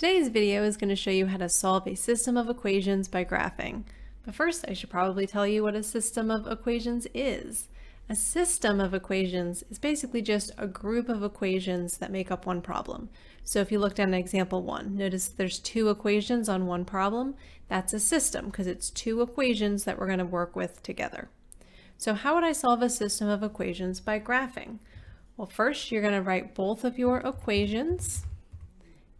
Today's video is going to show you how to solve a system of equations by graphing. But first, I should probably tell you what a system of equations is. A system of equations is basically just a group of equations that make up one problem. So if you looked at an example 1, notice there's 2 equations on one problem. That's a system because it's 2 equations that we're going to work with together. So how would I solve a system of equations by graphing? Well, first you're going to write both of your equations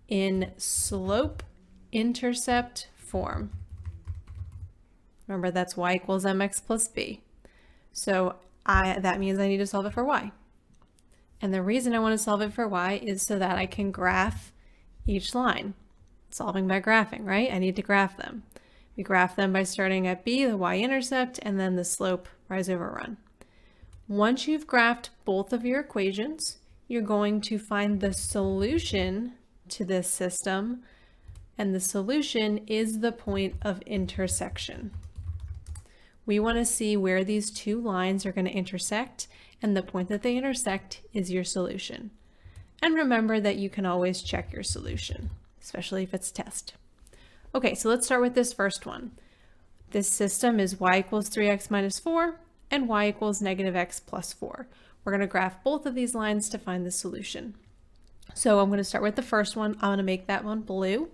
in slope-intercept form. Remember, that's y equals mx plus b. So that means I need to solve it for y. And the reason I want to solve it for y is so that I can graph each line. Solving by graphing, right? I need to graph them. We graph them by starting at b, the y-intercept, and then the slope rise over run. Once you've graphed both of your equations, you're going to find the solution to this system, and the solution is the point of intersection. We want to see where these 2 lines are going to intersect, and the point that they intersect is your solution. And remember that you can always check your solution, especially if it's test. Okay, so let's start with this first one. This system is y equals 3x minus 4 and y equals negative x plus 4. We're going to graph both of these lines to find the solution. So I'm going to start with the first one. I'm going to make that one blue.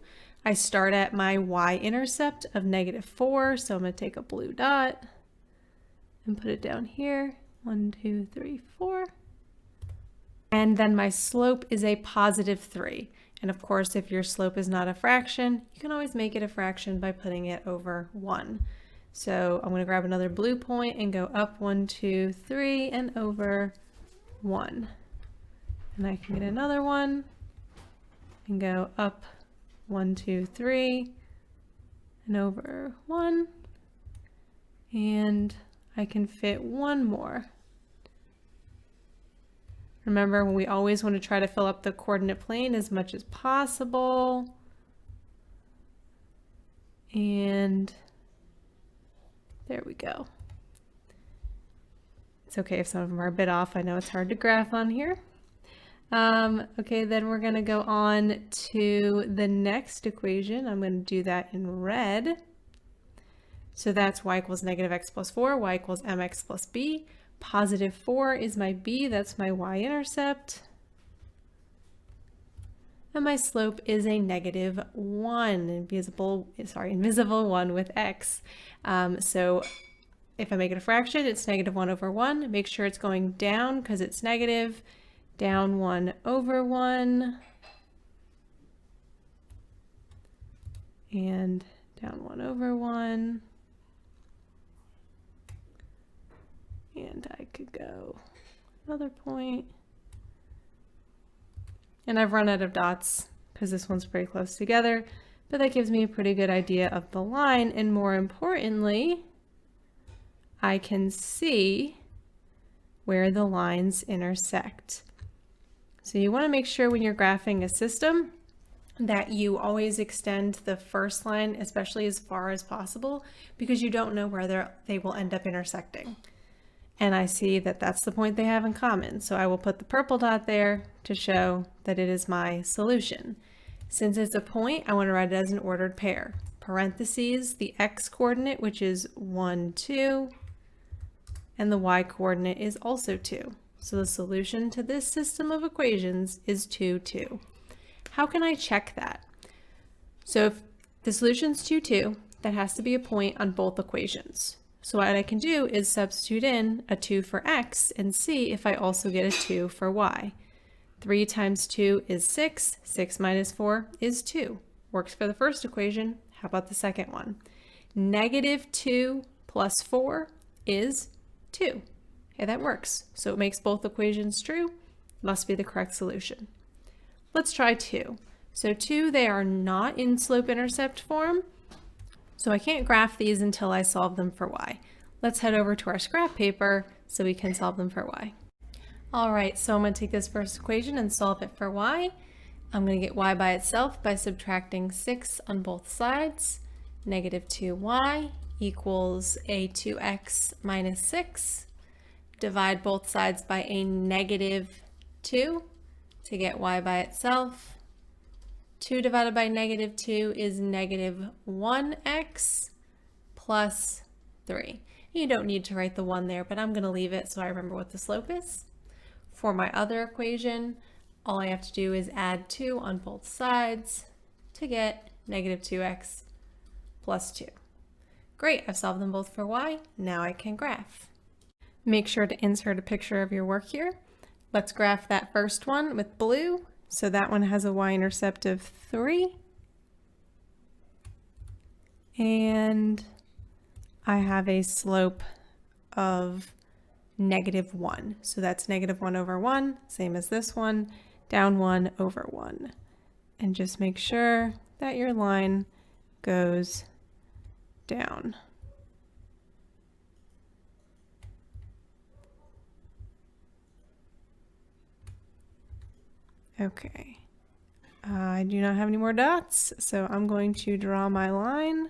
I start at my y-intercept of negative 4, so I'm going to take a blue dot and put it down here. 1, 2, 3, 4. And then my slope is a positive 3. And of course, if your slope is not a fraction, you can always make it a fraction by putting it over 1. So I'm going to grab another blue point and go up 1, 2, 3, and over 1. And I can get another one and go up 1, 2, 3, and over 1. And I can fit one more. Remember, we always want to try to fill up the coordinate plane as much as possible. And there we go. It's okay if some of them are a bit off. I know it's hard to graph on here. Okay, then we're going to go on to the next equation. I'm going to do that in red. So that's y equals negative x plus 4, y equals mx plus b. Positive 4 is my b, that's my y-intercept. And my slope is a negative 1, invisible 1 with x. So if I make it a fraction, it's negative 1 over 1. Make sure it's going down because it's negative. Down 1 over 1, and down 1 over 1, and I could go another point, and I've run out of dots because this one's pretty close together, but that gives me a pretty good idea of the line, and more importantly, I can see where the lines intersect. So you want to make sure when you're graphing a system that you always extend the first line, especially as far as possible, because you don't know where they will end up intersecting. And I see that that's the point they have in common. So I will put the purple dot there to show that it is my solution. Since it's a point, I want to write it as an ordered pair. Parentheses, the x coordinate, which is 1, 2, and the y coordinate is also 2. So the solution to this system of equations is 2, 2. How can I check that? So if the solution is 2, 2, that has to be a point on both equations. So what I can do is substitute in a 2 for x and see if I also get a 2 for y. 3 times 2 is 6. 6 minus 4 is 2. Works for the first equation. How about the second one? Negative 2 plus 4 is 2. Okay, that works. So it makes both equations true. Must be the correct solution. Let's try 2. So 2, they are not in slope-intercept form, so I can't graph these until I solve them for y. Let's head over to our scrap paper so we can solve them for y. All right, so I'm going to take this first equation and solve it for y. I'm going to get y by itself by subtracting 6 on both sides. Negative 2y equals a 2x minus 6. Divide both sides by a negative 2 to get y by itself. 2 divided by negative 2 is negative 1x plus 3. You don't need to write the 1 there, but I'm going to leave it so I remember what the slope is. For my other equation, all I have to do is add 2 on both sides to get negative 2x plus 2. Great, I've solved them both for y. Now I can graph. Make sure to insert a picture of your work here. Let's graph that first one with blue. So that one has a y-intercept of 3. And I have a slope of negative 1. So that's negative 1 over 1, same as this one, down 1 over 1. And just make sure that your line goes down. Okay, I do not have any more dots, so I'm going to draw my line.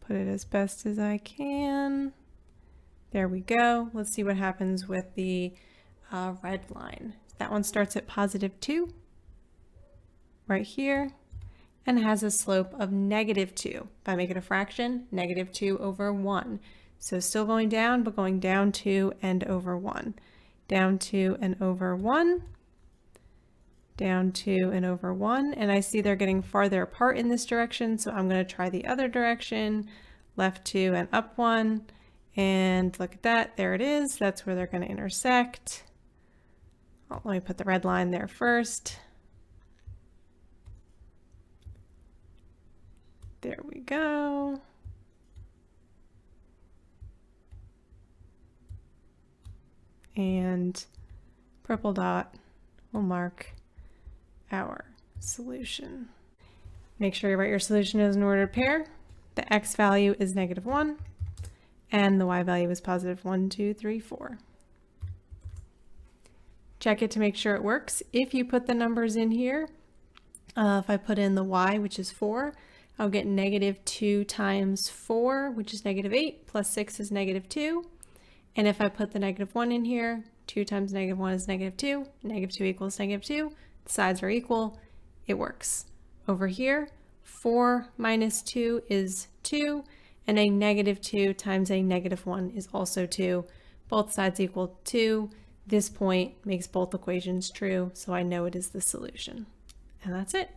Put it as best as I can. There we go. Let's see what happens with the red line. That one starts at positive 2, right here, and has a slope of negative 2. If I make it a fraction, negative 2 over 1. So still going down, but going down 2 and over 1. Down 2 and over 1. Down 2 and over 1. And I see they're getting farther apart in this direction, so I'm going to try the other direction. Left 2 and up 1. And look at that, there it is. That's where they're going to intersect. Oh, let me put the red line there first. There we go. And purple dot will mark our solution. Make sure you write your solution as an ordered pair. The x value is negative 1, and the y value is positive 1, 2, 3, 4. Check it to make sure it works. If you put the numbers in here, if I put in the y, which is 4, I'll get negative 2 times 4, which is negative 8, plus 6 is negative 2. And if I put the negative 1 in here, 2 times negative 1 is negative 2. Negative 2 equals negative 2. The sides are equal. It works. Over here, 4 minus 2 is 2, and a negative 2 times a negative 1 is also 2. Both sides equal 2. This point makes both equations true, so I know it is the solution. And that's it.